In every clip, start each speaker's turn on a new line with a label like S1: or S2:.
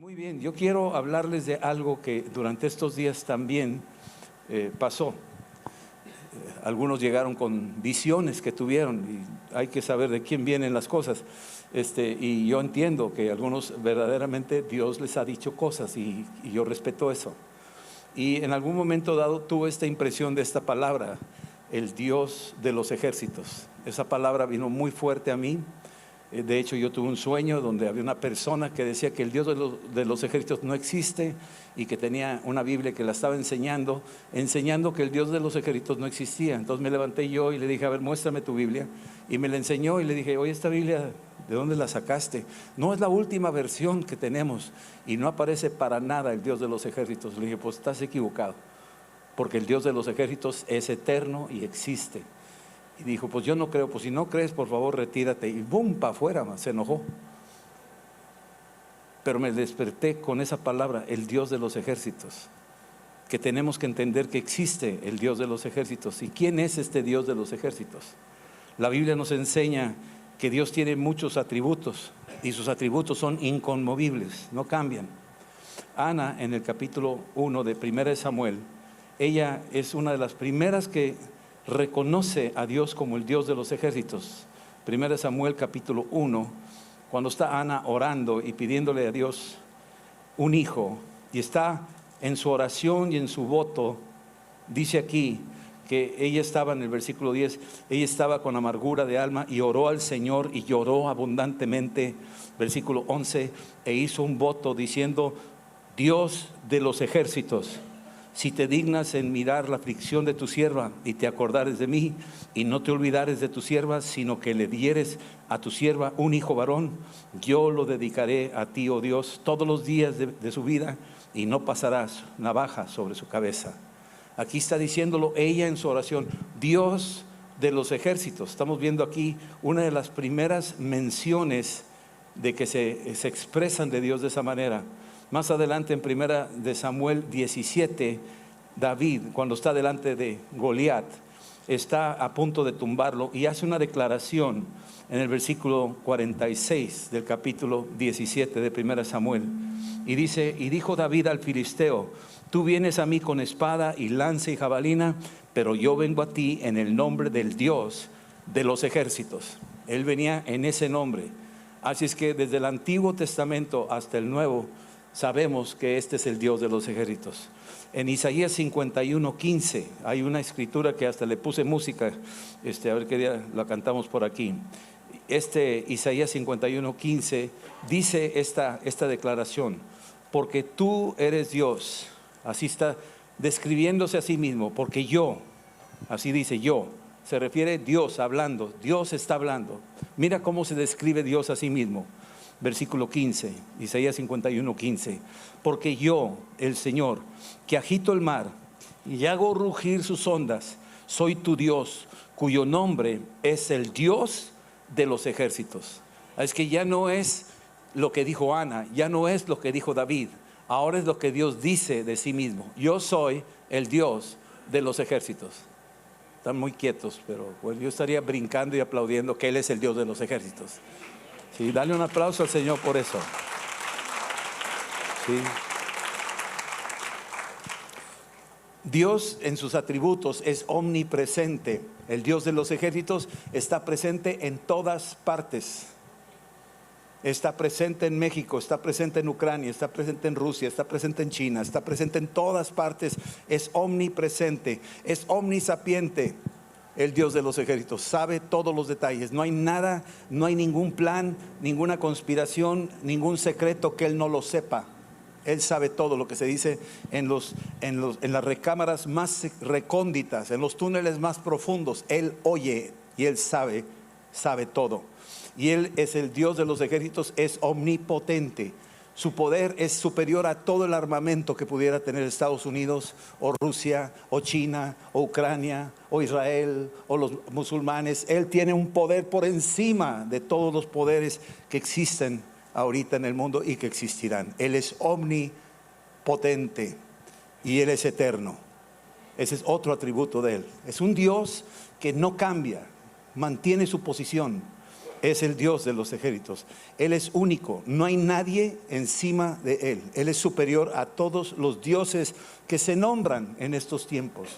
S1: Muy bien, yo quiero hablarles de algo que durante estos días también pasó. Algunos llegaron con visiones que tuvieron y hay que saber de quién vienen las cosas. Y yo entiendo que algunos verdaderamente Dios les ha dicho cosas y yo respeto eso. Y en algún momento dado tuve esta impresión de esta palabra, el Dios de los ejércitos. Esa palabra vino muy fuerte a mí. De hecho, yo tuve un sueño donde había una persona que decía que el Dios de los ejércitos no existe y que tenía una Biblia que la estaba enseñando que el Dios de los ejércitos no existía. Entonces me levanté yo y le dije, a ver, muéstrame tu Biblia. Y me la enseñó y le dije, oye, esta Biblia, ¿de dónde la sacaste? No, es la última versión que tenemos y no aparece para nada el Dios de los ejércitos. Le dije, pues estás equivocado, porque el Dios de los ejércitos es eterno y existe. Y dijo, pues yo no creo. Pues si no crees, por favor, retírate. Y ¡bum!, para afuera, se enojó. Pero me desperté con esa palabra, el Dios de los ejércitos. Que tenemos que entender que existe el Dios de los ejércitos. ¿Y quién es este Dios de los ejércitos? La Biblia nos enseña que Dios tiene muchos atributos y sus atributos son inconmovibles, no cambian. Ana, en el capítulo 1 de 1 Samuel, ella es una de las primeras que reconoce a Dios como el Dios de los ejércitos. 1 Samuel capítulo 1, cuando está Ana orando y pidiéndole a Dios un hijo, y está en su oración y en su voto, dice aquí que ella estaba en el versículo 10, ella estaba con amargura de alma y oró al Señor y lloró abundantemente. Versículo 11, e hizo un voto diciendo, Dios de los ejércitos, si te dignas en mirar la aflicción de tu sierva y te acordares de mí y no te olvidares de tu sierva, sino que le dieres a tu sierva un hijo varón, yo lo dedicaré a ti, oh Dios, todos los días de su vida y no pasarás navaja sobre su cabeza. Aquí está diciéndolo ella en su oración, Dios de los ejércitos. Estamos viendo aquí una de las primeras menciones de que se expresan de Dios de esa manera. Más adelante en 1 Samuel 17, David, cuando está delante de Goliat, está a punto de tumbarlo y hace una declaración en el versículo 46 del capítulo 17 de 1 Samuel. Y dice, y dijo David al filisteo, tú vienes a mí con espada y lanza y jabalina, pero yo vengo a ti en el nombre del Dios de los ejércitos. Él venía en ese nombre. Así es que desde el Antiguo Testamento hasta el Nuevo, sabemos que este es el Dios de los ejércitos. En Isaías 51:15 hay una escritura que hasta le puse música, a ver qué día la cantamos por aquí. Isaías 51:15 dice esta declaración, porque tú eres Dios. Así está describiéndose a sí mismo, porque yo, así dice yo, se refiere a Dios hablando, Dios está hablando. Mira cómo se describe Dios a sí mismo. Versículo 15, Isaías 51:15, porque yo, el Señor, que agito el mar y hago rugir sus ondas, soy tu Dios, cuyo nombre es el Dios de los ejércitos. Es que ya no es lo que dijo Ana, ya no es lo que dijo David, ahora es lo que Dios dice de sí mismo. Yo soy el Dios de los ejércitos. Están muy quietos, pero bueno, yo estaría brincando y aplaudiendo que Él es el Dios de los ejércitos. Sí, dale un aplauso al Señor por eso. Sí. Dios en sus atributos es omnipresente. El Dios de los ejércitos está presente en todas partes. Está presente en México, está presente en Ucrania, está presente en Rusia, está presente en China, está presente en todas partes. Es omnipresente, es omnisapiente. El Dios de los ejércitos sabe todos los detalles. No hay nada, no hay ningún plan, ninguna conspiración, ningún secreto que Él no lo sepa. Él sabe todo lo que se dice en las recámaras más recónditas, en los túneles más profundos. Él oye y Él sabe todo. Y Él es el Dios de los ejércitos, es omnipotente. Su poder es superior a todo el armamento que pudiera tener Estados Unidos, o Rusia, o China, o Ucrania, o Israel, o los musulmanes. Él tiene un poder por encima de todos los poderes que existen ahorita en el mundo y que existirán. Él es omnipotente y Él es eterno. Ese es otro atributo de Él. Es un Dios que no cambia, mantiene su posición. es el Dios de los ejércitos. Él es único, no hay nadie encima de Él. Él es superior a todos los dioses que se nombran en estos tiempos.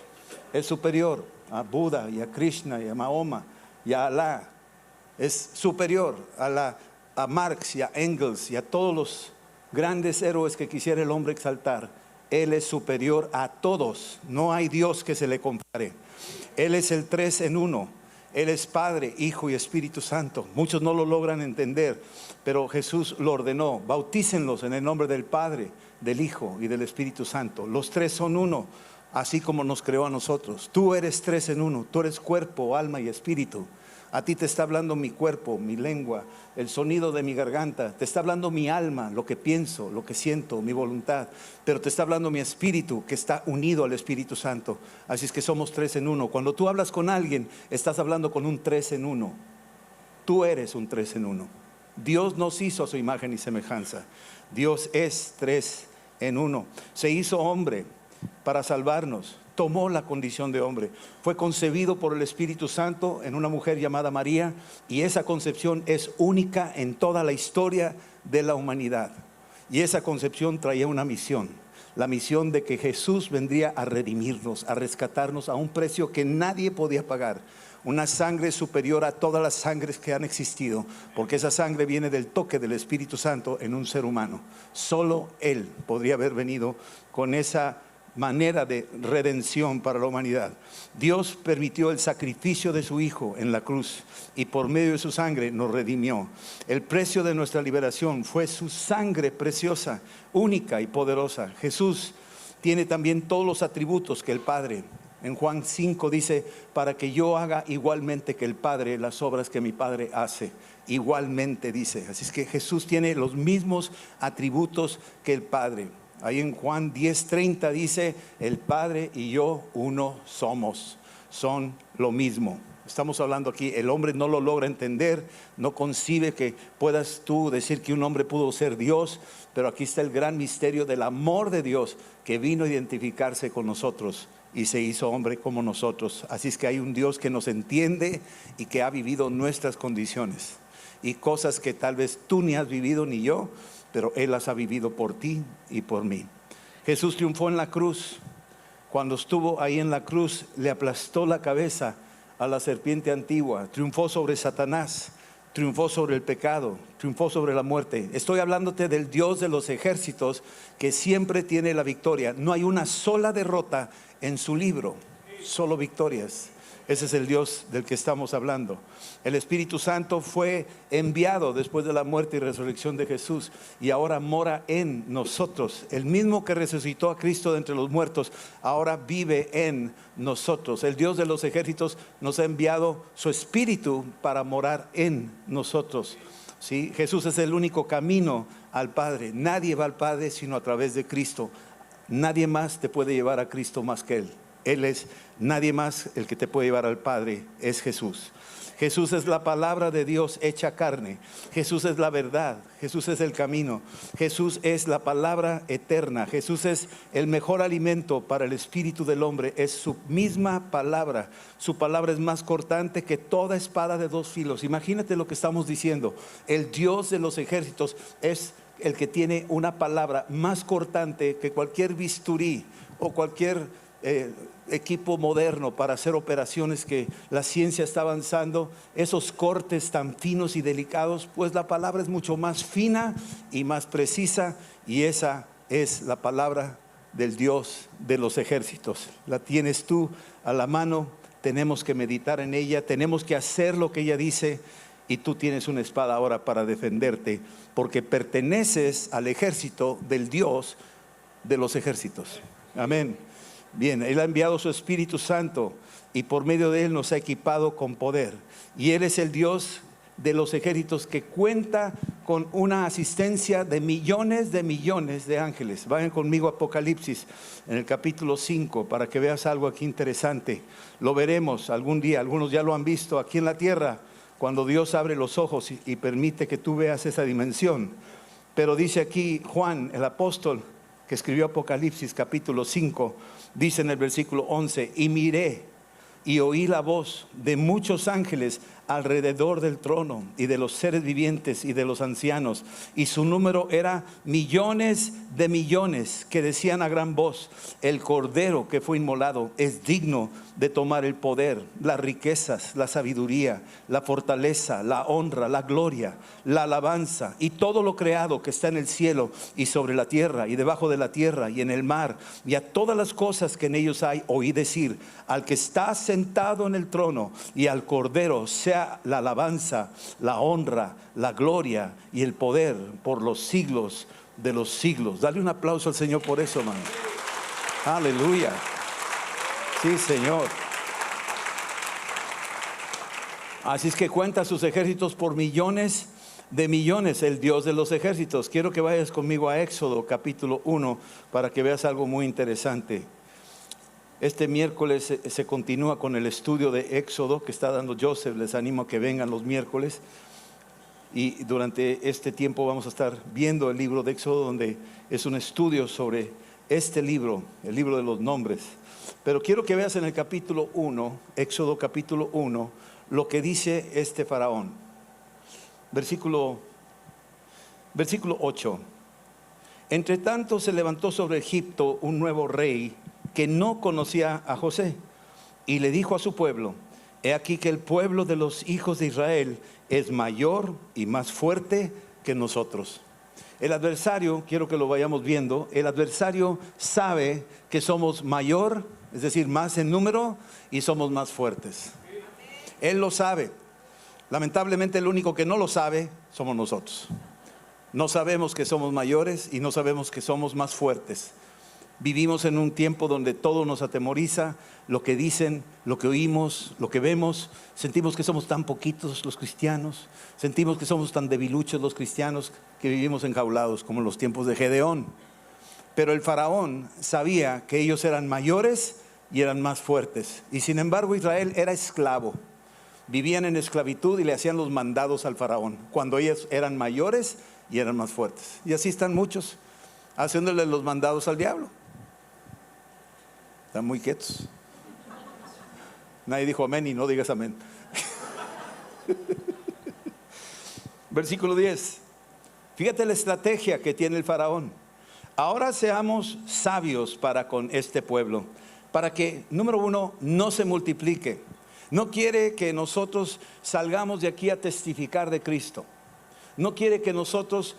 S1: Es superior a Buda y a Krishna y a Mahoma y a Alá. Es superior a Marx y a Engels y a todos los grandes héroes que quisiera el hombre exaltar. Él es superior a todos, no hay Dios que se le compare. Él es el 3 en 1. Él es Padre, Hijo y Espíritu Santo. Muchos no lo logran entender, pero Jesús lo ordenó: bautícenlos en el nombre del Padre, del Hijo y del Espíritu Santo. Los 3 son uno, así como nos creó a nosotros. Tú eres 3 en 1, tú eres cuerpo, alma y espíritu. A ti te está hablando mi cuerpo, mi lengua, el sonido de mi garganta. Te está hablando mi alma, lo que pienso, lo que siento, mi voluntad. Pero te está hablando mi espíritu, que está unido al Espíritu Santo. Así es que somos 3 en 1. Cuando tú hablas con alguien, estás hablando con un 3 en 1. Tú eres un 3 en 1. Dios nos hizo a su imagen y semejanza. Dios es 3 en 1. Se hizo hombre para salvarnos. Tomó la condición de hombre, fue concebido por el Espíritu Santo en una mujer llamada María, y esa concepción es única en toda la historia de la humanidad. Y esa concepción traía una misión, la misión de que Jesús vendría a redimirnos, a rescatarnos a un precio que nadie podía pagar, una sangre superior a todas las sangres que han existido, porque esa sangre viene del toque del Espíritu Santo en un ser humano. Solo Él podría haber venido con esa manera de redención para la humanidad. Dios permitió el sacrificio de su Hijo en la cruz, y por medio de su sangre nos redimió. El precio de nuestra liberación fue su sangre preciosa, única y poderosa. Jesús tiene también todos los atributos que el Padre. En Juan 5 dice: para que yo haga igualmente que el Padre las obras que mi Padre hace. Igualmente dice. Así es que Jesús tiene los mismos atributos que el Padre. Ahí en Juan 10:30 dice: el Padre y yo uno somos, son lo mismo. Estamos hablando aquí, el hombre no lo logra entender, no concibe que puedas tú decir que un hombre pudo ser Dios, pero aquí está el gran misterio del amor de Dios, que vino a identificarse con nosotros y se hizo hombre como nosotros. Así es que hay un Dios que nos entiende y que ha vivido nuestras condiciones y cosas que tal vez tú ni has vivido ni yo, pero Él las ha vivido por ti y por mí. Jesús triunfó en la cruz. Cuando estuvo ahí en la cruz, le aplastó la cabeza a la serpiente antigua. Triunfó sobre Satanás, triunfó sobre el pecado, triunfó sobre la muerte. Estoy hablándote del Dios de los ejércitos, que siempre tiene la victoria. No hay una sola derrota en su libro, solo victorias. Ese es el Dios del que estamos hablando. El Espíritu Santo fue enviado después de la muerte y resurrección de Jesús, y ahora mora en nosotros. El mismo que resucitó a Cristo de entre los muertos, ahora vive en nosotros. El Dios de los ejércitos nos ha enviado su Espíritu para morar en nosotros. ¿Sí? Jesús es el único camino al Padre. Nadie va al Padre sino a través de Cristo. Nadie más te puede llevar a Cristo más que Él. Él es nadie más. El que te puede llevar al Padre es Jesús. Jesús es la palabra de Dios hecha carne. Jesús es la verdad. Jesús es el camino. Jesús es la palabra eterna. Jesús es el mejor alimento para el espíritu del hombre. Es su misma palabra. Su palabra es más cortante que toda espada de 2 filos. Imagínate lo que estamos diciendo. El Dios de los ejércitos es el que tiene una palabra más cortante que cualquier bisturí o cualquier equipo moderno para hacer operaciones que la ciencia está avanzando. Esos cortes tan finos y delicados, pues la palabra es mucho más fina y más precisa, y esa es la palabra del Dios de los ejércitos. La tienes tú a la mano, tenemos que meditar en ella, tenemos que hacer lo que ella dice, y tú tienes una espada ahora para defenderte, porque perteneces al ejército del Dios de los ejércitos. Amén. Bien, Él ha enviado su Espíritu Santo, y por medio de Él nos ha equipado con poder. Y Él es el Dios de los ejércitos, que cuenta con una asistencia de millones de ángeles. Vayan conmigo a Apocalipsis, en el capítulo 5, para que veas algo aquí interesante. Lo veremos algún día, algunos ya lo han visto aquí en la tierra, cuando Dios abre los ojos y permite que tú veas esa dimensión. Pero dice aquí Juan, el apóstol, que escribió Apocalipsis capítulo 5, dice en el versículo 11: y miré y oí la voz de muchos ángeles alrededor del trono, y de los seres vivientes y de los ancianos, y su número era millones de millones, que decían a gran voz: el cordero que fue inmolado es digno de tomar el poder, las riquezas, la sabiduría, la fortaleza, la honra, la gloria, la alabanza, y todo lo creado que está en el cielo y sobre la tierra y debajo de la tierra y en el mar, y a todas las cosas que en ellos hay. Oí decir: al que está sentado en el trono y al cordero sea la alabanza, la honra, la gloria y el poder por los siglos de los siglos. Dale un aplauso al Señor por eso, hermano. Aleluya. Sí, Señor. Así es que cuenta sus ejércitos por millones de millones, el Dios de los ejércitos. Quiero que vayas conmigo a Éxodo capítulo 1 para que veas algo muy interesante. Este miércoles se continúa con el estudio de Éxodo que está dando Joseph. Les animo a que vengan los miércoles. Y durante este tiempo vamos a estar viendo el libro de Éxodo, donde es un estudio sobre este libro, el libro de los nombres. Pero quiero que veas en el capítulo 1, Éxodo capítulo 1, lo que dice este faraón. Versículo 8. Entre tanto se levantó sobre Egipto un nuevo rey que no conocía a José, y le dijo a su pueblo: he aquí que el pueblo de los hijos de Israel es mayor y más fuerte que nosotros. El adversario, quiero que lo vayamos viendo, el adversario sabe que somos mayor, es decir, más en número, y somos más fuertes. Él lo sabe. Lamentablemente el único que no lo sabe somos nosotros. No sabemos que somos mayores y no sabemos que somos más fuertes. Vivimos en un tiempo donde todo nos atemoriza, lo que dicen, lo que oímos, lo que vemos. Sentimos que somos tan poquitos los cristianos, sentimos que somos tan debiluchos los cristianos, que vivimos enjaulados como en los tiempos de Gedeón. Pero el faraón sabía que ellos eran mayores y eran más fuertes, y sin embargo Israel era esclavo. Vivían en esclavitud y le hacían los mandados al faraón, cuando ellos eran mayores y eran más fuertes. Y así están muchos, haciéndole los mandados al diablo. Están muy quietos. Nadie dijo amén, y no digas amén. Versículo 10. Fíjate la estrategia que tiene el faraón. Ahora seamos sabios para con este pueblo, para que, número uno, no se multiplique. No quiere que nosotros salgamos de aquí a testificar de Cristo. No quiere que nosotros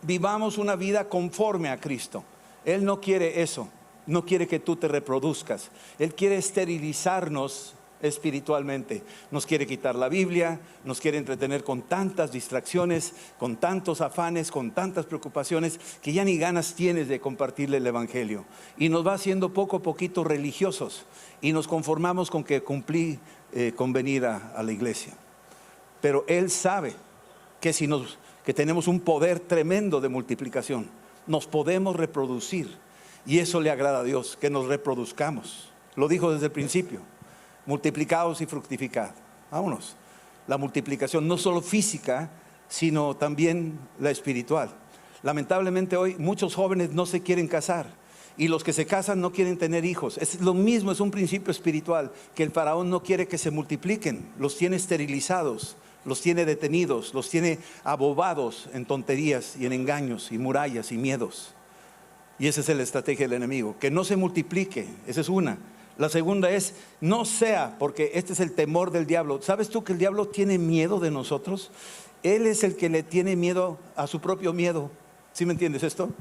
S1: vivamos una vida conforme a Cristo. Él no quiere eso. No quiere que tú te reproduzcas. Él quiere esterilizarnos espiritualmente. Nos quiere quitar la Biblia, nos quiere entretener con tantas distracciones, con tantos afanes, con tantas preocupaciones, que ya ni ganas tienes de compartirle el evangelio. Y nos va haciendo poco a poquito religiosos, y nos conformamos con que cumplí con venir a la iglesia. Pero Él sabe que que tenemos un poder tremendo de multiplicación. Nos podemos reproducir. Y eso le agrada a Dios, que nos reproduzcamos. Lo dijo desde el principio: multiplicaos y fructificad. Vámonos. La multiplicación no solo física, sino también la espiritual. Lamentablemente hoy muchos jóvenes no se quieren casar, y los que se casan no quieren tener hijos. Es lo mismo, es un principio espiritual, que el faraón no quiere que se multipliquen. Los tiene esterilizados, los tiene detenidos, los tiene abobados en tonterías y en engaños y murallas y miedos. Y esa es la estrategia del enemigo, que no se multiplique. Esa es una. La segunda es: no sea, porque este es el temor del diablo. ¿Sabes tú que el diablo tiene miedo de nosotros? Él es el que le tiene miedo a su propio miedo. ¿Sí me entiendes esto?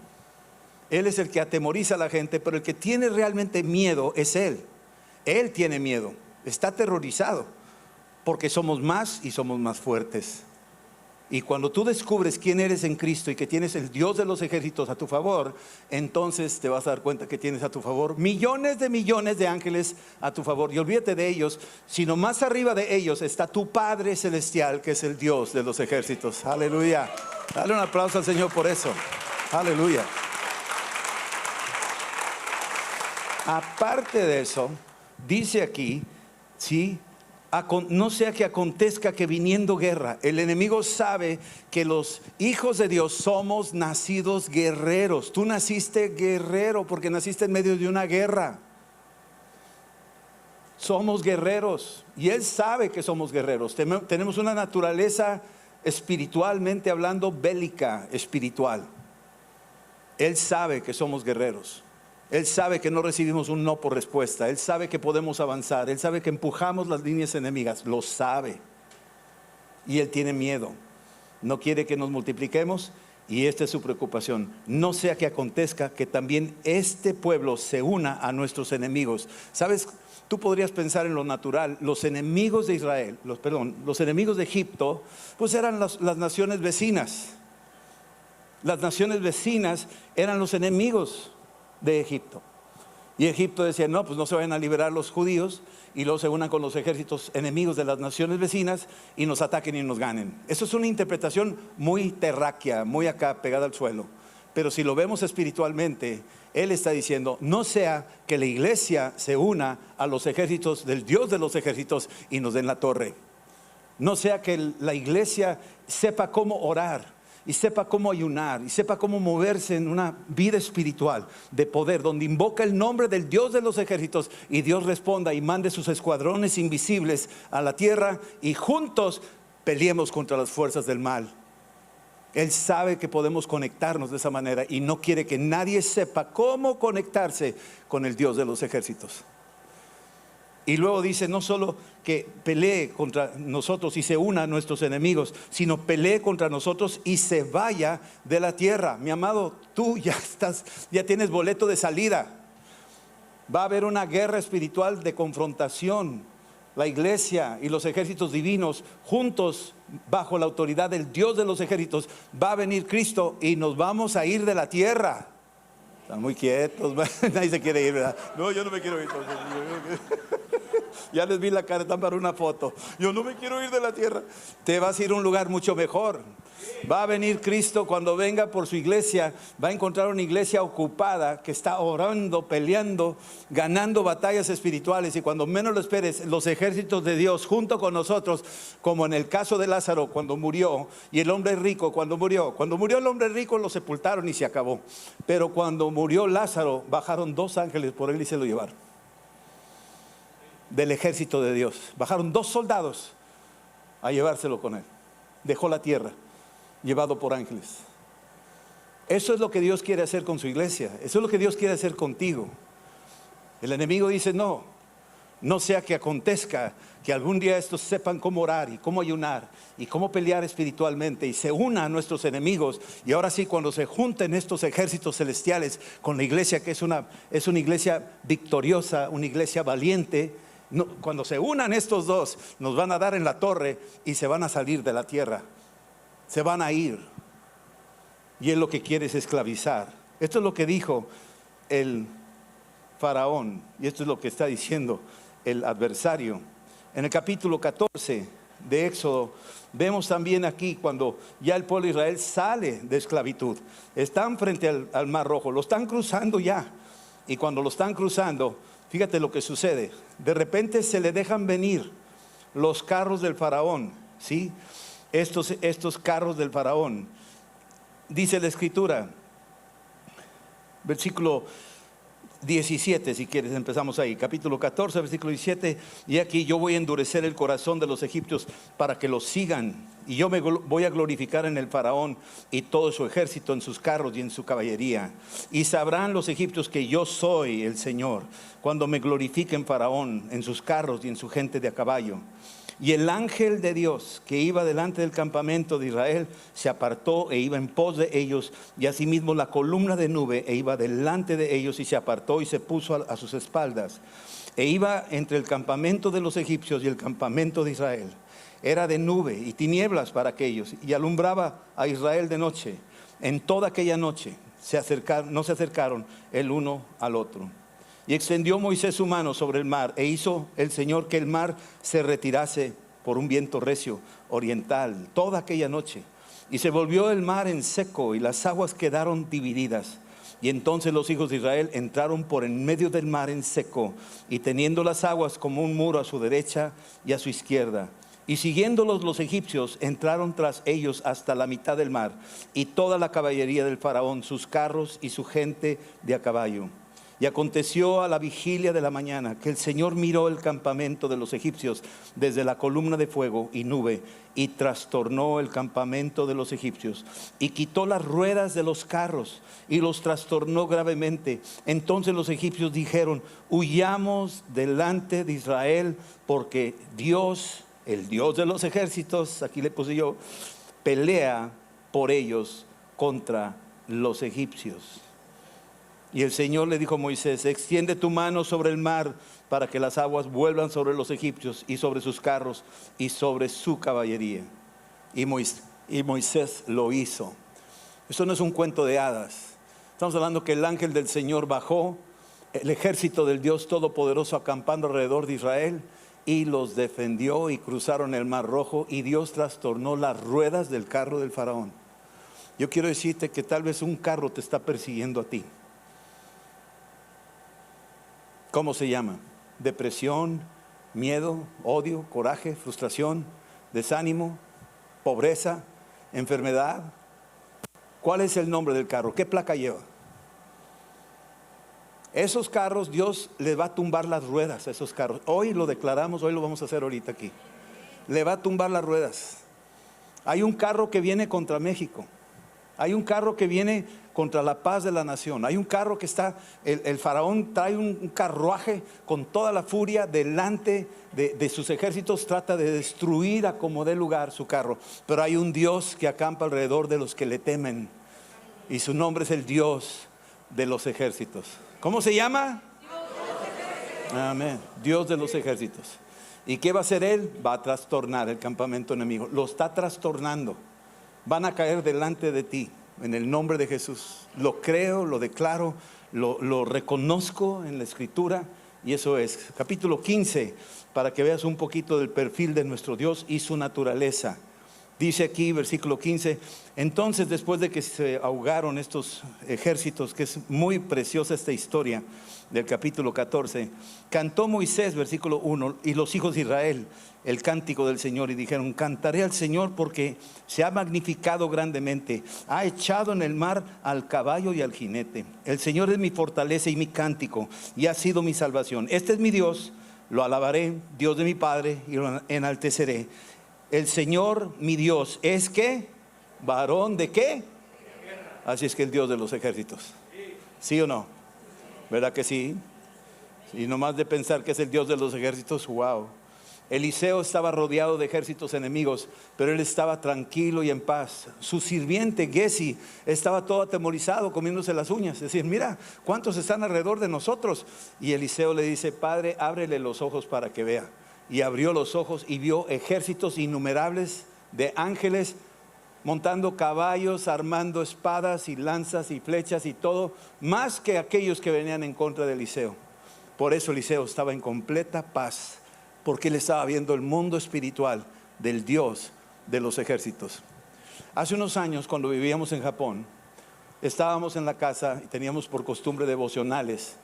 S1: Él es el que atemoriza a la gente, pero el que tiene realmente miedo es Él. Él tiene miedo, está aterrorizado, porque somos más y somos más fuertes. Y cuando tú descubres quién eres en Cristo y que tienes el Dios de los ejércitos a tu favor, entonces te vas a dar cuenta que tienes a tu favor millones de ángeles a tu favor. Y olvídate de ellos, sino más arriba de ellos está tu Padre Celestial, que es el Dios de los ejércitos. Aleluya. Dale un aplauso al Señor por eso. Aleluya. Aparte de eso, dice aquí, sí, no sea que acontezca que viniendo guerra. El enemigo sabe que los hijos de Dios somos nacidos guerreros. Tú naciste guerrero porque naciste en medio de una guerra. Somos guerreros y Él sabe que somos guerreros. Tenemos una naturaleza espiritualmente hablando bélica, espiritual. Él sabe que somos guerreros. Él sabe que no recibimos un no por respuesta. Él sabe que podemos avanzar. Él sabe que empujamos las líneas enemigas. Lo sabe. Y Él tiene miedo. No quiere que nos multipliquemos. Y esta es su preocupación. No sea que acontezca que también este pueblo se una a nuestros enemigos. ¿Sabes? Tú podrías pensar en lo natural. Los enemigos de Israel, los enemigos de Egipto, pues eran las naciones vecinas. Las naciones vecinas eran los enemigos de Egipto. Y Egipto decía, no, pues no se vayan a liberar los judíos y luego se unan con los ejércitos enemigos de las naciones vecinas y nos ataquen y nos ganen. Eso es una interpretación muy terráquea, muy acá pegada al suelo. Pero si lo vemos espiritualmente, Él está diciendo, no sea que la iglesia se una a los ejércitos del Dios de los ejércitos y nos den la torre. No sea que la iglesia sepa cómo orar y sepa cómo ayunar y sepa cómo moverse en una vida espiritual de poder, donde invoca el nombre del Dios de los ejércitos y Dios responda y mande sus escuadrones invisibles a la tierra y juntos peleemos contra las fuerzas del mal. Él sabe que podemos conectarnos de esa manera y no quiere que nadie sepa cómo conectarse con el Dios de los ejércitos. Y luego dice, no solo que pelee contra nosotros y se una a nuestros enemigos, sino pelee contra nosotros y se vaya de la tierra. Mi amado, tú ya tienes boleto de salida. Va a haber una guerra espiritual de confrontación. La iglesia y los ejércitos divinos juntos bajo la autoridad del Dios de los ejércitos. Va a venir Cristo y nos vamos a ir de la tierra. Están muy quietos, nadie se quiere ir, ¿verdad? No, yo no me quiero ir. Ya les vi la cara, están para una foto. Yo no me quiero ir de la tierra. Te vas a ir a un lugar mucho mejor. Va a venir Cristo cuando venga por su iglesia. Va a encontrar una iglesia ocupada que está orando, peleando, ganando batallas espirituales. Y cuando menos lo esperes, los ejércitos de Dios junto con nosotros, como en el caso de Lázaro cuando murió, y el hombre rico cuando murió. Cuando murió el hombre rico lo sepultaron y se acabó. Pero cuando murió Lázaro, bajaron 2 ángeles por él y se lo llevaron. Del ejército de Dios. Bajaron 2 soldados a llevárselo con él. Dejó la tierra, llevado por ángeles. Eso es lo que Dios quiere hacer con su iglesia. Eso es lo que Dios quiere hacer contigo. El enemigo dice, no sea que acontezca que algún día estos sepan cómo orar y cómo ayunar y cómo pelear espiritualmente y se una a nuestros enemigos. Y ahora sí, cuando se junten estos ejércitos celestiales con la iglesia, que es una iglesia victoriosa, una iglesia valiente, cuando se unan estos dos, nos van a dar en la torre y se van a salir de la tierra. Se van a ir. Y Él lo que quiere es esclavizar. Esto es lo que dijo el faraón. Y esto es lo que está diciendo el adversario. En el capítulo 14 de Éxodo, vemos también aquí cuando ya el pueblo de Israel sale de esclavitud. Están frente al Mar Rojo, lo están cruzando ya. Y cuando lo están cruzando, fíjate lo que sucede. De repente se le dejan venir los carros del faraón, ¿sí? Estos carros del faraón. Dice la escritura, versículo 17, si quieres, empezamos ahí, capítulo 14, versículo 17. Y aquí yo voy a endurecer el corazón de los egipcios para que los sigan. Y yo me voy a glorificar en el faraón y todo su ejército, en sus carros y en su caballería. Y sabrán los egipcios que yo soy el Señor, cuando me glorifique en faraón, en sus carros y en su gente de a caballo. Y el ángel de Dios que iba delante del campamento de Israel se apartó e iba en pos de ellos, y asimismo la columna de nube e iba delante de ellos y se apartó y se puso a sus espaldas, e iba entre el campamento de los egipcios y el campamento de Israel. Era de nube y tinieblas para aquellos, y alumbraba a Israel de noche. En toda aquella noche no se acercaron el uno al otro. Y extendió Moisés su mano sobre el mar, e hizo el Señor que el mar se retirase por un viento recio oriental toda aquella noche. Y se volvió el mar en seco, y las aguas quedaron divididas. Y entonces los hijos de Israel entraron por en medio del mar en seco, y teniendo las aguas como un muro a su derecha y a su izquierda. Y siguiéndolos los egipcios, entraron tras ellos hasta la mitad del mar, y toda la caballería del faraón, sus carros y su gente de a caballo. Y aconteció a la vigilia de la mañana que el Señor miró el campamento de los egipcios desde la columna de fuego y nube, y trastornó el campamento de los egipcios, y quitó las ruedas de los carros, y los trastornó gravemente. Entonces los egipcios dijeron: huyamos delante de Israel, porque Dios, el Dios de los ejércitos, aquí le puse yo, pelea por ellos contra los egipcios. Y el Señor le dijo a Moisés: extiende tu mano sobre el mar para que las aguas vuelvan sobre los egipcios y sobre sus carros y sobre su caballería. Y Moisés lo hizo. Esto no es un cuento de hadas. Estamos hablando que el ángel del Señor bajó, el ejército del Dios Todopoderoso acampando alrededor de Israel, y los defendió y cruzaron el Mar Rojo, y Dios trastornó las ruedas del carro del faraón. Yo quiero decirte que tal vez un carro te está persiguiendo a ti. ¿Cómo se llama? Depresión, miedo, odio, coraje, frustración, desánimo, pobreza, enfermedad. ¿Cuál es el nombre del carro? ¿Qué placa lleva? Esos carros, Dios les va a tumbar las ruedas a esos carros. Hoy lo declaramos, hoy lo vamos a hacer ahorita aquí. Le va a tumbar las ruedas. Hay un carro que viene contra México. Hay un carro que viene contra la paz de la nación. Hay un carro que está, el faraón trae un carruaje con toda la furia delante de sus ejércitos. Trata de destruir a como dé lugar su carro. Pero hay un Dios que acampa alrededor de los que le temen. Y su nombre es el Dios de los ejércitos. ¿Cómo se llama? Amén. Dios de los ejércitos. ¿Y qué va a hacer Él? Va a trastornar el campamento enemigo. Lo está trastornando. Van a caer delante de ti en el nombre de Jesús. Lo creo, lo declaro, lo reconozco en la Escritura. Y eso es capítulo 15, para que veas un poquito del perfil de nuestro Dios y su naturaleza. Dice aquí, versículo 15: entonces, después de que se ahogaron estos ejércitos, que es muy preciosa esta historia del capítulo 14, cantó Moisés, versículo 1, y los hijos de Israel el cántico del Señor, y dijeron: cantaré al Señor porque se ha magnificado grandemente, ha echado en el mar al caballo y al jinete. El Señor es mi fortaleza y mi cántico, y ha sido mi salvación. Este es mi Dios, lo alabaré, Dios de mi Padre, y lo enalteceré. El Señor mi Dios es ¿qué? ¿Varón de qué? Así es que el Dios de los ejércitos. ¿Sí o no? ¿Verdad que sí? Y nomás de pensar que es el Dios de los ejércitos, wow. Eliseo estaba rodeado de ejércitos enemigos, pero él estaba tranquilo y en paz. Su sirviente Gesi estaba todo atemorizado, comiéndose las uñas. Es decir, mira, ¿cuántos están alrededor de nosotros? Y Eliseo le dice: Padre, ábrele los ojos para que vea. Y abrió los ojos y vio ejércitos innumerables de ángeles montando caballos, armando espadas y lanzas y flechas y todo, más que aquellos que venían en contra de Eliseo. Por eso Eliseo estaba en completa paz, porque él estaba viendo el mundo espiritual del Dios de los ejércitos. Hace unos años, cuando vivíamos en Japón, estábamos en la casa y teníamos por costumbre devocionales.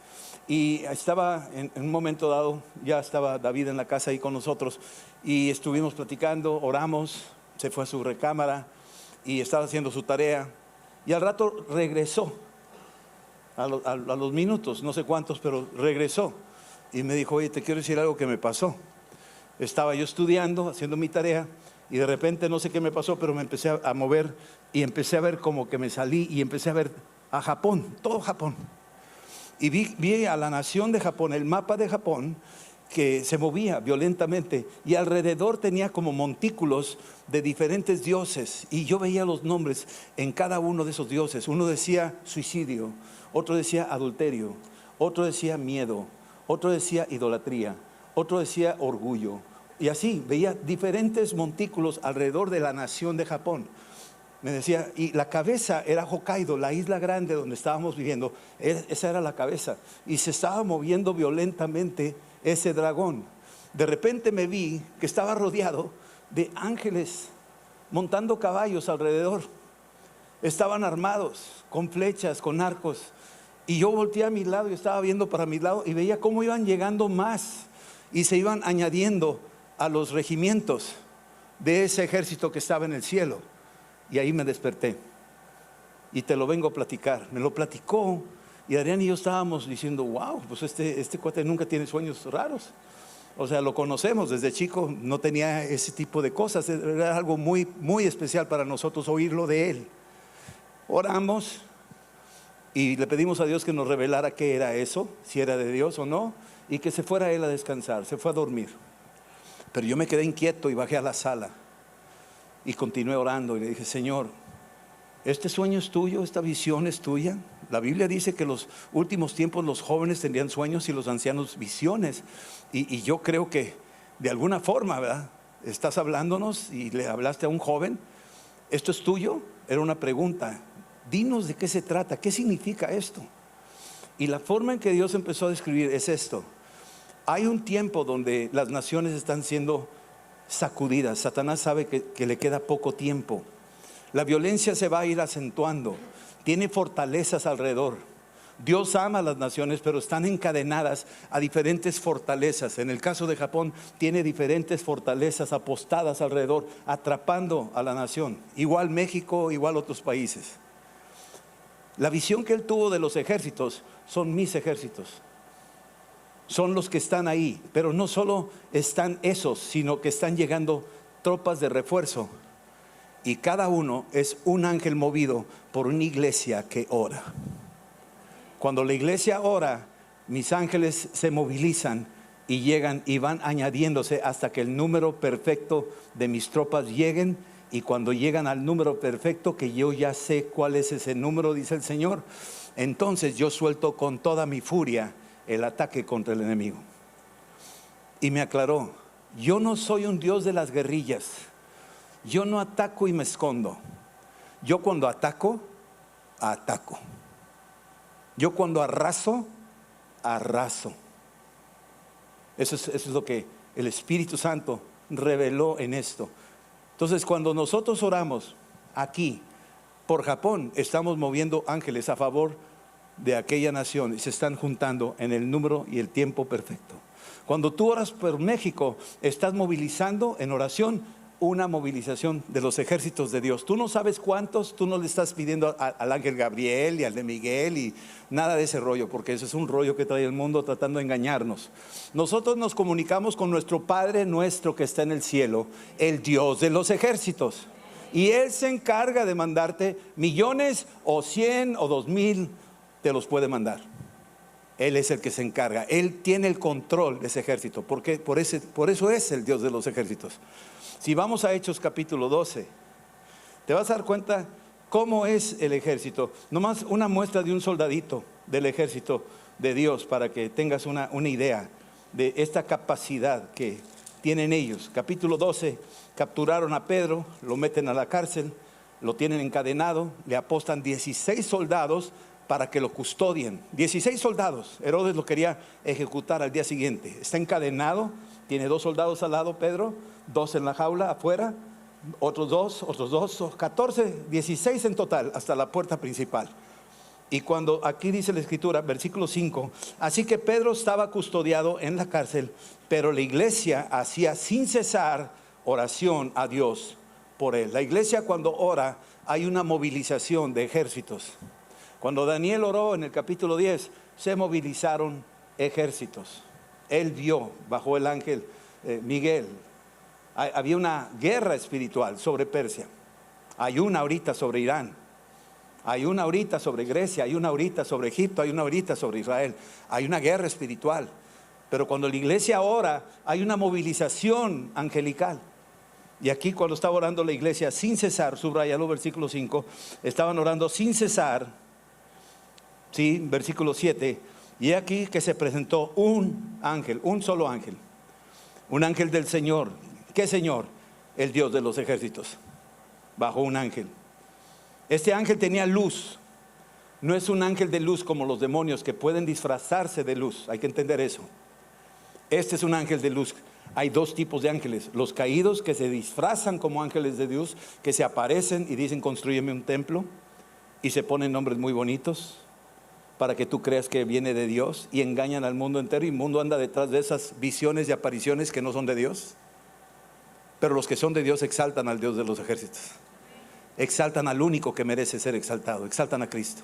S1: Y estaba en un momento dado, ya estaba David en la casa ahí con nosotros, y estuvimos platicando, oramos, se fue a su recámara y estaba haciendo su tarea, y al rato regresó, a los minutos, no sé cuántos, pero regresó y me dijo: oye, te quiero decir algo que me pasó. Estaba yo estudiando, haciendo mi tarea, y de repente no sé qué me pasó, pero me empecé a mover y empecé a ver como que me salí y empecé a ver a Japón, todo Japón. Y vi a la nación de Japón, el mapa de Japón, que se movía violentamente, y alrededor tenía como montículos de diferentes dioses, y yo veía los nombres en cada uno de esos dioses. Uno decía suicidio, otro decía adulterio, otro decía miedo, otro decía idolatría, otro decía orgullo, y así veía diferentes montículos alrededor de la nación de Japón. Me decía, y la cabeza era Hokkaido, la isla grande donde estábamos viviendo. Esa era la cabeza, y se estaba moviendo violentamente ese dragón. De repente me vi que estaba rodeado de ángeles montando caballos alrededor. Estaban armados con flechas, con arcos, y yo volteé a mi lado y estaba viendo para mi lado y veía cómo iban llegando más y se iban añadiendo a los regimientos de ese ejército que estaba en el cielo. Y ahí me desperté y te lo vengo a platicar. Me lo platicó Y Adrián y yo estábamos diciendo, wow, pues este cuate nunca tiene sueños raros. O sea, lo conocemos desde chico, no tenía ese tipo de cosas. Era algo muy, muy especial para nosotros oírlo de él. Oramos y le pedimos a Dios que nos revelara qué era eso, si era de Dios o no, y que se fuera él a descansar, se fue a dormir. Pero yo me quedé inquieto y bajé a la sala y continué orando y le dije, Señor, ¿este sueño es tuyo? ¿Esta visión es tuya? La Biblia dice que en los últimos tiempos los jóvenes tendrían sueños y los ancianos visiones. Y yo creo que de alguna forma, ¿verdad? Estás hablándonos y le hablaste a un joven. ¿Esto es tuyo? Era una pregunta. Dinos de qué se trata, qué significa esto. Y la forma en que Dios empezó a describir es esto. Hay un tiempo donde las naciones están siendo sacudidas. Satanás sabe que le queda poco tiempo. La violencia se va a ir acentuando. Tiene fortalezas alrededor. Dios ama a las naciones, pero están encadenadas a diferentes fortalezas. En el caso de Japón, tiene diferentes fortalezas apostadas alrededor, atrapando a la nación. Igual México, igual otros países. La visión que él tuvo de los ejércitos son mis ejércitos. Son los que están ahí, pero no solo están esos, sino que están llegando tropas de refuerzo. Y cada uno es un ángel movido por una iglesia que ora. Cuando la iglesia ora, mis ángeles se movilizan y llegan y van añadiéndose hasta que el número perfecto de mis tropas lleguen. Y cuando llegan al número perfecto, que yo ya sé cuál es ese número, dice el Señor, entonces yo suelto con toda mi furia el ataque contra el enemigo. Y me aclaró, yo no soy un Dios de las guerrillas. Yo no ataco y me escondo. Yo cuando ataco, ataco. Yo cuando arraso, arraso. Eso es lo que el Espíritu Santo reveló en esto. Entonces, cuando nosotros oramos aquí por Japón, estamos moviendo ángeles a favor de aquella nación y se están juntando en el número y el tiempo perfecto. Cuando tú oras por México, estás movilizando en oración una movilización de los ejércitos de Dios. Tú no sabes cuántos, tú no le estás pidiendo al ángel Gabriel y al de Miguel y nada de ese rollo, porque eso es un rollo que trae el mundo tratando de engañarnos. Nosotros nos comunicamos con nuestro Padre nuestro que está en el cielo, el Dios de los ejércitos. Y Él se encarga de mandarte millones o 100 o 2000, te los puede mandar. Él es el que se encarga, Él tiene el control de ese ejército, porque por eso es el Dios de los ejércitos. Si vamos a Hechos capítulo 12, te vas a dar cuenta cómo es el ejército. Nomás una muestra de un soldadito del ejército de Dios para que tengas una idea de esta capacidad que tienen ellos. Capítulo 12, capturaron a Pedro, lo meten a la cárcel, lo tienen encadenado, le apostan 16 soldados para que lo custodien. 16 soldados. Herodes lo quería ejecutar al día siguiente. Está encadenado, tiene 2 soldados al lado, Pedro, 2 en la jaula afuera, otros dos, 14, 16 en total, hasta la puerta principal. Y cuando aquí dice la escritura, versículo 5, así que Pedro estaba custodiado en la cárcel, pero la iglesia hacía sin cesar oración a Dios por él. La iglesia cuando ora hay una movilización de ejércitos. Cuando Daniel oró en el capítulo 10, se movilizaron ejércitos. Él vio bajo el ángel Miguel. Había una guerra espiritual sobre Persia. Hay una ahorita sobre Irán. Hay una ahorita sobre Grecia. Hay una ahorita sobre Egipto. Hay una ahorita sobre Israel. Hay una guerra espiritual. Pero cuando la iglesia ora, hay una movilización angelical. Y aquí cuando estaba orando la iglesia sin cesar, subrayalo, versículo 5, estaban orando sin cesar. Sí, versículo 7. Y aquí que se presentó un ángel, un solo ángel. Un ángel del Señor. ¿Qué Señor? El Dios de los ejércitos. Bajo un ángel. Este ángel tenía luz. No es un ángel de luz como los demonios que pueden disfrazarse de luz. Hay que entender eso. Este es un ángel de luz. Hay 2 tipos de ángeles. Los caídos que se disfrazan como ángeles de Dios, que se aparecen y dicen constrúyeme un templo. Y se ponen nombres muy bonitos para que tú creas que viene de Dios y engañan al mundo entero. Y el mundo anda detrás de esas visiones y apariciones que no son de Dios. Pero los que son de Dios exaltan al Dios de los ejércitos. Exaltan al único que merece ser exaltado. Exaltan a Cristo.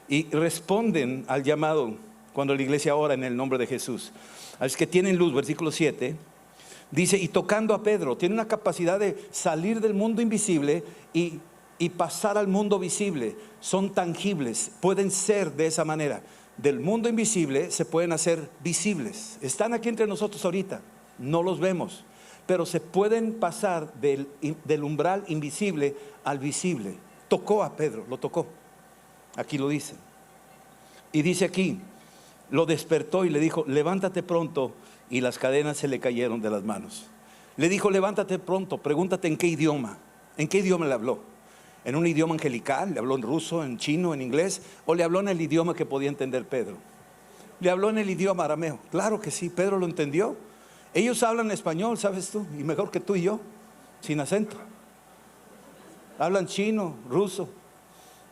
S1: y responden al llamado cuando la iglesia ora en el nombre de Jesús. Así que tienen luz, versículo 7. Dice, y tocando a Pedro, tiene una capacidad de salir del mundo invisible y pasar al mundo visible. Son tangibles, pueden ser de esa manera. Del mundo invisible se pueden hacer visibles. Están aquí entre nosotros ahorita, no los vemos, pero se pueden pasar del umbral invisible al visible. Tocó a Pedro, lo tocó. Aquí lo dice. Y dice aquí, lo despertó y le dijo, levántate pronto. Y las cadenas se le cayeron de las manos. Le dijo, levántate pronto, pregúntate en qué idioma. ¿En qué idioma le habló? ¿En un idioma angelical? ¿Le habló en ruso, en chino, en inglés? ¿O le habló en el idioma que podía entender Pedro? Le habló en el idioma arameo. Claro que sí, Pedro lo entendió. Ellos hablan español, ¿sabes tú? Y mejor que tú y yo, sin acento. Hablan chino, ruso,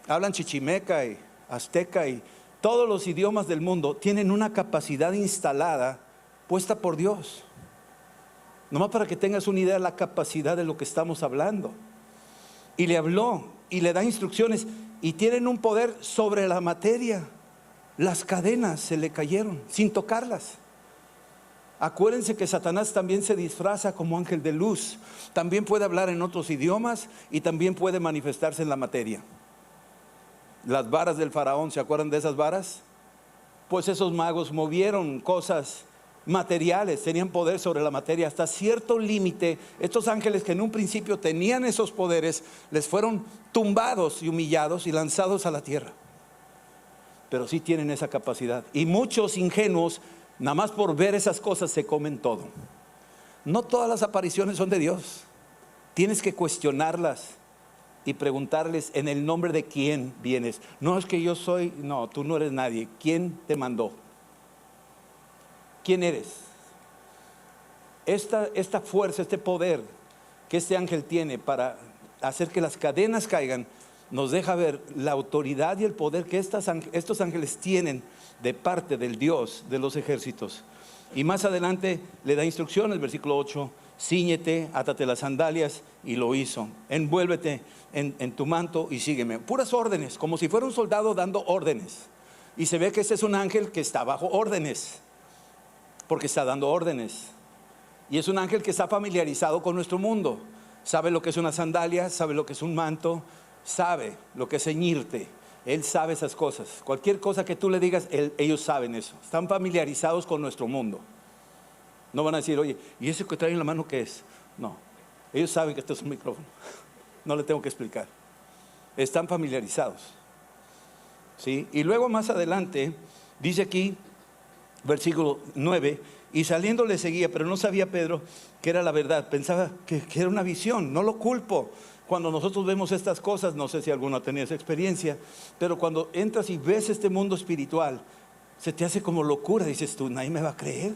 S1: hablan chichimeca y azteca, y todos los idiomas del mundo tienen una capacidad instalada, puesta por Dios. Nomás para que tengas una idea de la capacidad de lo que estamos hablando. Y le habló y le da instrucciones, y tienen un poder sobre la materia. Las cadenas se le cayeron sin tocarlas. Acuérdense que Satanás también se disfraza como ángel de luz. También puede hablar en otros idiomas y también puede manifestarse en la materia. Las varas del faraón, ¿se acuerdan de esas varas? Pues esos magos movieron cosas materiales, tenían poder sobre la materia hasta cierto límite. Estos ángeles que en un principio tenían esos poderes, les fueron tumbados y humillados y lanzados a la tierra. Pero sí tienen esa capacidad. Y muchos ingenuos, nada más por ver esas cosas, se comen todo. No todas las apariciones son de Dios. Tienes que cuestionarlas y preguntarles, en el nombre de quién vienes. No es que yo soy, no, tú no eres nadie. ¿Quién te mandó? ¿Quién eres? Esta fuerza, este poder que este ángel tiene para hacer que las cadenas caigan, nos deja ver la autoridad y el poder que estos ángeles tienen de parte del Dios de los ejércitos. Y más adelante le da instrucciones, versículo 8, cíñete, átate las sandalias, y lo hizo. Envuélvete en tu manto y sígueme. Puras órdenes, como si fuera un soldado dando órdenes. Y se ve que este es un ángel que está bajo órdenes, porque está dando órdenes. Y es un ángel que está familiarizado con nuestro mundo. Sabe lo que es una sandalia, sabe lo que es un manto, sabe lo que es ceñirte. Él sabe esas cosas. Cualquier cosa que tú le digas, ellos saben eso. Están familiarizados con nuestro mundo. No van a decir, oye, ¿y eso que trae en la mano qué es? No, ellos saben que esto es un micrófono. No le tengo que explicar. Están familiarizados, ¿sí? Y luego más adelante dice aquí, versículo 9, y saliendo le seguía, pero no sabía Pedro que era la verdad. Pensaba que era una visión. No lo culpo. Cuando nosotros vemos estas cosas, no sé si alguno ha tenido esa experiencia, pero cuando entras y ves este mundo espiritual, se te hace como locura. Dices tú, nadie me va a creer,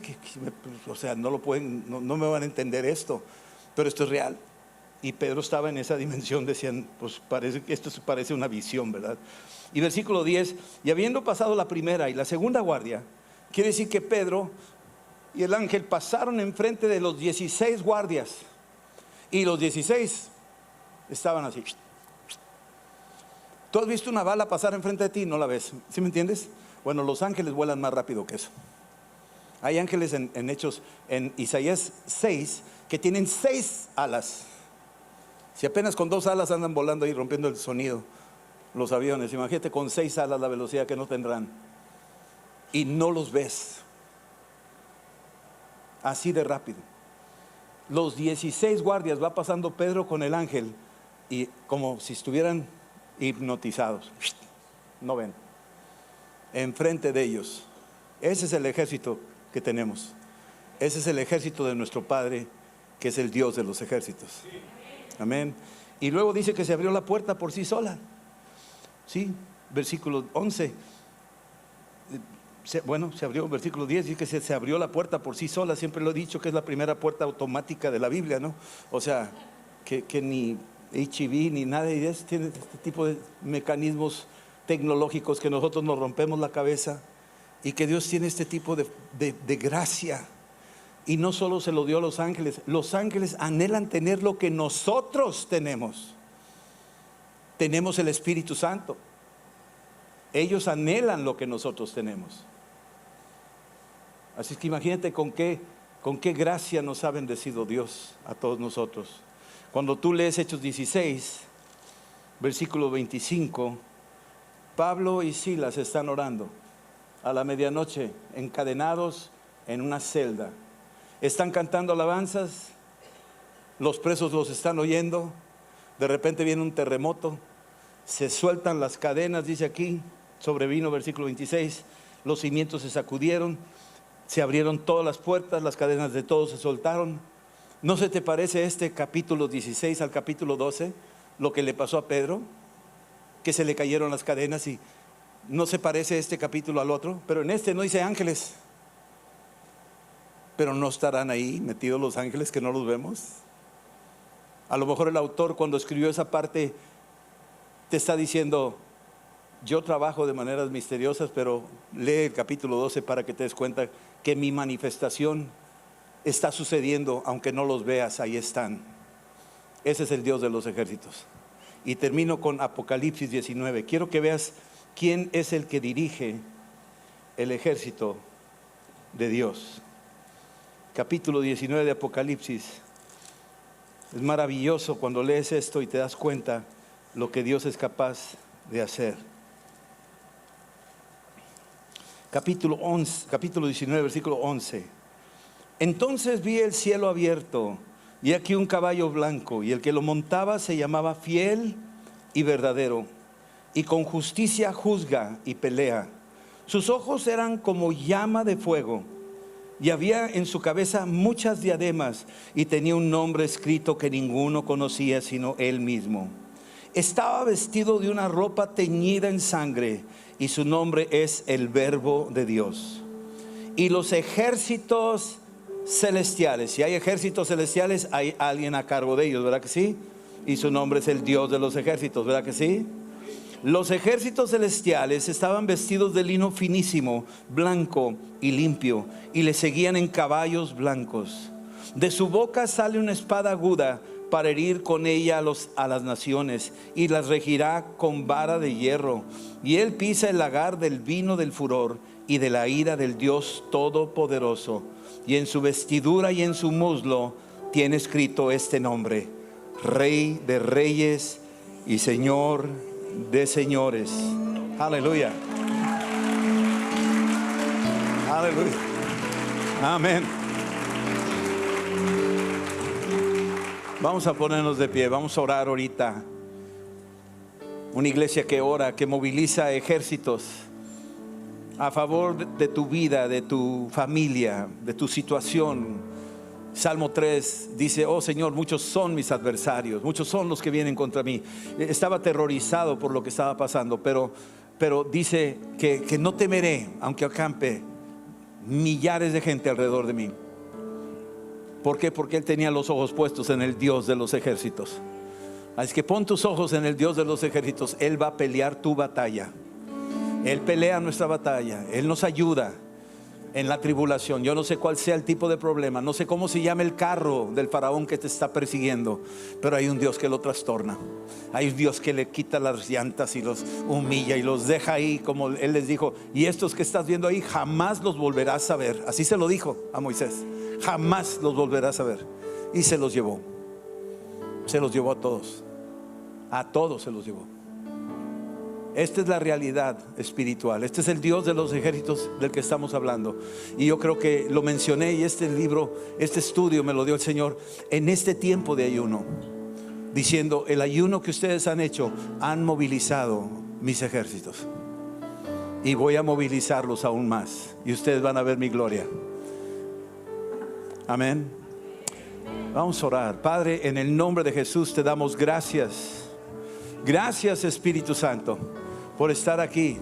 S1: o sea, no me van a entender esto, pero esto es real. Y Pedro estaba en esa dimensión, decían, pues esto parece una visión, ¿verdad? Y versículo 10, y habiendo pasado la primera y la segunda guardia, quiere decir que Pedro y el ángel pasaron enfrente de los 16 guardias, y los 16 estaban así. ¿Tú has visto una bala pasar enfrente de ti? No la ves, ¿sí me entiendes? Bueno, los ángeles vuelan más rápido que eso. Hay ángeles en Hechos, en Isaías 6, que tienen 6 alas. Si apenas con 2 alas andan volando ahí rompiendo el sonido los aviones, imagínate con 6 alas la velocidad que no tendrán. Y no los ves. Así de rápido. Los 16 guardias va pasando Pedro con el ángel, y como si estuvieran hipnotizados. No ven. Enfrente de ellos. Ese es el ejército que tenemos. Ese es el ejército de nuestro Padre, que es el Dios de los ejércitos. Amén. Y luego dice que se abrió la puerta por sí sola. Sí, versículo 11. Se abrió, versículo 10, dice que se abrió la puerta por sí sola. Siempre lo he dicho que es la primera puerta automática de la Biblia, ¿no? O sea, que ni HIV ni nada de eso tiene este tipo de mecanismos tecnológicos que nosotros nos rompemos la cabeza, y que Dios tiene este tipo de gracia. Y no solo se lo dio a los ángeles anhelan tener lo que nosotros tenemos. Tenemos el Espíritu Santo. Ellos anhelan lo que nosotros tenemos. Así que imagínate con qué gracia nos ha bendecido Dios a todos nosotros. Cuando tú lees Hechos 16, versículo 25, Pablo y Silas están orando a la medianoche, encadenados en una celda. Están cantando alabanzas, los presos los están oyendo. De repente viene un terremoto, se sueltan las cadenas, dice aquí, sobrevino, versículo 26, los cimientos se sacudieron, se abrieron todas las puertas, las cadenas de todos se soltaron. ¿No se te parece este capítulo 16 al capítulo 12, lo que le pasó a Pedro? Que se le cayeron las cadenas. Y no se parece este capítulo al otro, pero en este no dice ángeles. Pero no estarán ahí metidos los ángeles que no los vemos. A lo mejor el autor, cuando escribió esa parte, te está diciendo: yo trabajo de maneras misteriosas, pero lee el capítulo 12 para que te des cuenta que mi manifestación está sucediendo, aunque no los veas, ahí están. Ese es el Dios de los ejércitos. Y termino con Apocalipsis 19. Quiero que veas quién es el que dirige el ejército de Dios. Capítulo 19 de Apocalipsis. Es maravilloso cuando lees esto y te das cuenta lo que Dios es capaz de hacer. Capítulo 19, versículo 11. Entonces vi el cielo abierto, y aquí un caballo blanco, y el que lo montaba se llamaba Fiel y Verdadero, y con justicia juzga y pelea. Sus ojos eran como llama de fuego, y había en su cabeza muchas diademas, y tenía un nombre escrito que ninguno conocía sino él mismo. Estaba vestido de una ropa teñida en sangre, y su nombre es el Verbo de Dios. Y los ejércitos celestiales, si hay ejércitos celestiales, hay alguien a cargo de ellos, ¿verdad que sí? Y su nombre es el Dios de los ejércitos, ¿verdad que sí? Los ejércitos celestiales estaban vestidos de lino finísimo, blanco y limpio, y le seguían en caballos blancos. De su boca sale una espada aguda para herir con ella a las naciones, y las regirá con vara de hierro. Y él pisa el lagar del vino del furor y de la ira del Dios Todopoderoso. Y en su vestidura y en su muslo tiene escrito este nombre: Rey de Reyes y Señor de Señores. Aleluya. Aleluya. Amén. Vamos a ponernos de pie, vamos a orar ahorita. Una iglesia que ora, que moviliza ejércitos a favor de tu vida, de tu familia, de tu situación. Salmo 3 dice: oh Señor, muchos son mis adversarios, muchos son los que vienen contra mí. Estaba aterrorizado por lo que estaba pasando, pero dice que no temeré, aunque acampe millares de gente alrededor de mí. ¿Por qué? Porque él tenía los ojos puestos en el Dios de los ejércitos. Así que pon tus ojos en el Dios de los ejércitos. Él va a pelear tu batalla. Él pelea nuestra batalla. Él nos ayuda en la tribulación. Yo no sé cuál sea el tipo de problema, no sé cómo se llama el carro del faraón que te está persiguiendo, pero hay un Dios que lo trastorna. Hay un Dios que le quita las llantas y los humilla y los deja ahí, como él les dijo: y estos que estás viendo ahí jamás los volverás a ver. Así se lo dijo a Moisés: jamás los volverás a ver. Y se los llevó a todos. A todos se los llevó. Esta es la realidad espiritual. Este es el Dios de los ejércitos del que estamos hablando. Y yo creo que lo mencioné, y este libro, este estudio me lo dio el Señor en este tiempo de ayuno, diciendo: el ayuno que ustedes han hecho han movilizado mis ejércitos, y voy a movilizarlos aún más, y ustedes van a ver mi gloria. Amén. Vamos a orar. Padre, en el nombre de Jesús te damos gracias. Gracias, Espíritu Santo, por estar aquí.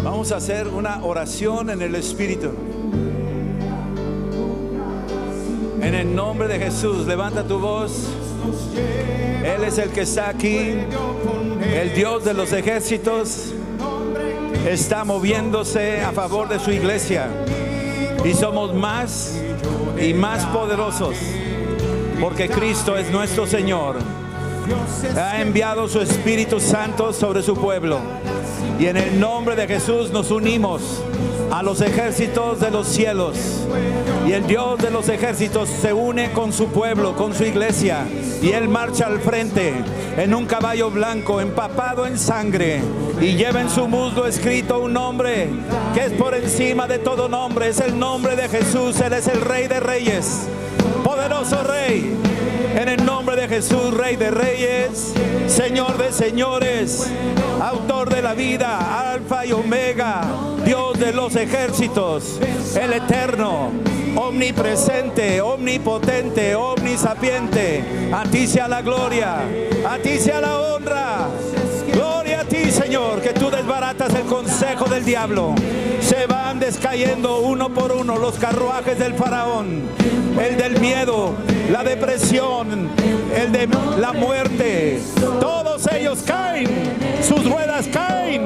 S1: Vamos a hacer una oración en el Espíritu. En el nombre de Jesús, levanta tu voz. Él es el que está aquí. El Dios de los ejércitos está moviéndose a favor de su iglesia. Y somos más y más poderosos, porque Cristo es nuestro Señor. Ha enviado su Espíritu Santo sobre su pueblo. Y en el nombre de Jesús nos unimos a los ejércitos de los cielos. Y el Dios de los ejércitos se une con su pueblo, con su iglesia. Y Él marcha al frente en un caballo blanco, empapado en sangre. Y lleva en su muslo escrito un nombre que es por encima de todo nombre. Es el nombre de Jesús. Él es el Rey de Reyes. Poderoso Rey. En el nombre de Jesús, Rey de Reyes, Señor de Señores, Autor de la vida, Alfa y Omega, Dios de los ejércitos, el Eterno, omnipresente, omnipotente, omnisapiente. A ti sea la gloria, a ti sea la honra. Gloria a ti, Señor, que tú desbaratas el consejo del diablo. Se van descayendo uno por uno los carruajes del faraón, el del miedo, la depresión, el de la muerte. Todos ellos caen, sus ruedas caen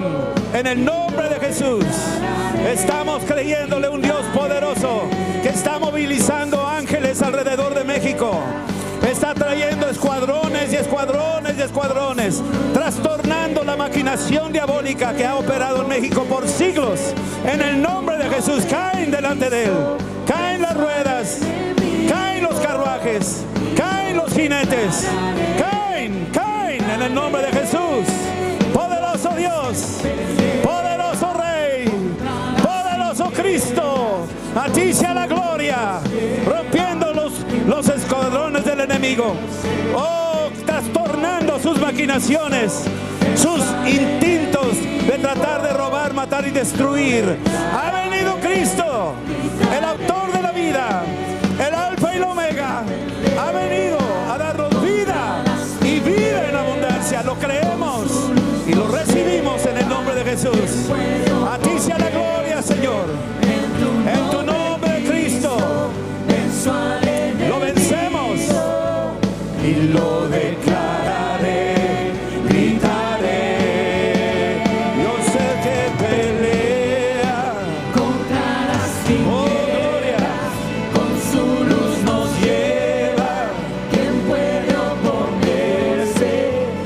S1: en el nombre de Jesús. Estamos creyéndole un Dios poderoso que está movilizando ángeles alrededor de México. Está trayendo escuadrones y escuadrones y escuadrones, trastornando la maquinación diabólica que ha operado en México por siglos. En el nombre de Jesús, caen delante de Él, caen las ruedas, caen los carruajes, caen los jinetes, caen en el nombre de Jesús. Poderoso Dios, poderoso Rey, poderoso Cristo, a ti sea la gloria, rompiendo los escuadrones del enemigo, trastornando sus maquinaciones, sus instintos de tratar de robar, matar y destruir. Ha venido Cristo, el autor de la vida, el Alfa y el Omega. Ha venido a darnos vida y vida en abundancia. Lo creemos y lo recibimos en el nombre de Jesús. A ti sea la gloria, Señor. En tu nombre, Cristo, lo vencemos y lo declararé, gritaré. Yo sé que pelea contra las tinieblas, con su luz nos lleva. ¿Quién puede oponerse?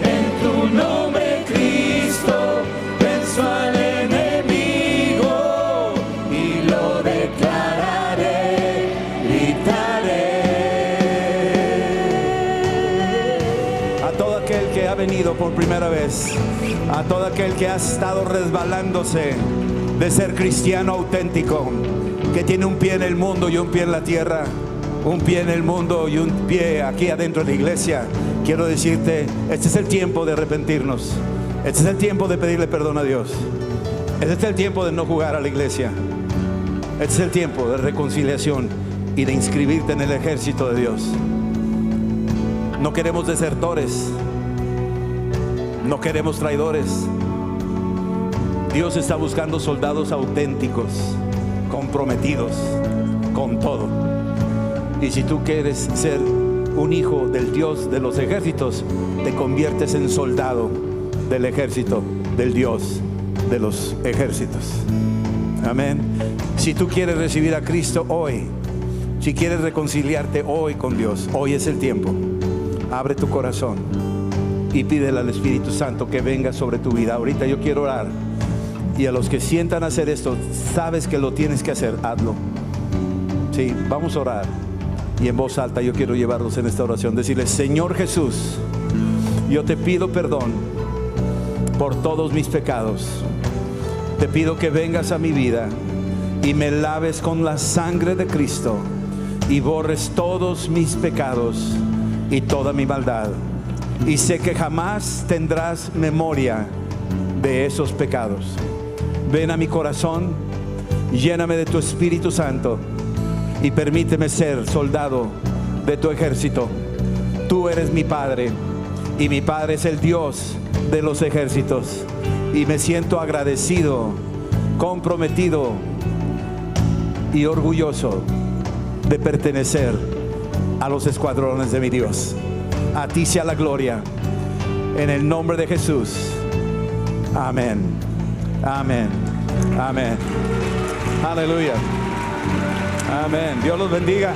S1: En tu nombre, Cristo, venzo al enemigo y lo declararé, gritaré. A todo aquel que ha venido por primera vez, a todo aquel que ha estado resbalándose de ser cristiano auténtico, que tiene un pie en el mundo y un pie en la tierra, un pie en el mundo y un pie aquí adentro de la iglesia, quiero decirte, este es el tiempo de arrepentirnos, este es el tiempo de pedirle perdón a Dios, este es el tiempo de no jugar a la iglesia, este es el tiempo de reconciliación y de inscribirte en el ejército de Dios. No queremos desertores, no queremos traidores. Dios está buscando soldados auténticos, comprometidos con todo. Y si tú quieres ser un hijo del Dios de los ejércitos, te conviertes en soldado del ejército del Dios de los ejércitos. Amén. Si tú quieres recibir a Cristo hoy, si quieres reconciliarte hoy con Dios, hoy es el tiempo. Abre tu corazón y pídele al Espíritu Santo que venga sobre tu vida. Ahorita yo quiero orar, y a los que sientan hacer esto, sabes que lo tienes que hacer, hazlo. Sí, vamos a orar, y en voz alta yo quiero llevarlos en esta oración, decirles: Señor Jesús, yo te pido perdón por todos mis pecados. Te pido que vengas a mi vida y me laves con la sangre de Cristo y borres todos mis pecados y toda mi maldad. Y sé que jamás tendrás memoria de esos pecados. Ven a mi corazón, lléname de tu Espíritu Santo y permíteme ser soldado de tu ejército. Tú eres mi Padre y mi Padre es el Dios de los ejércitos, y me siento agradecido, comprometido y orgulloso de pertenecer a los escuadrones de mi Dios. A ti sea la gloria, en el nombre de Jesús. Amén, amén, amén. Aleluya, amén. Dios los bendiga.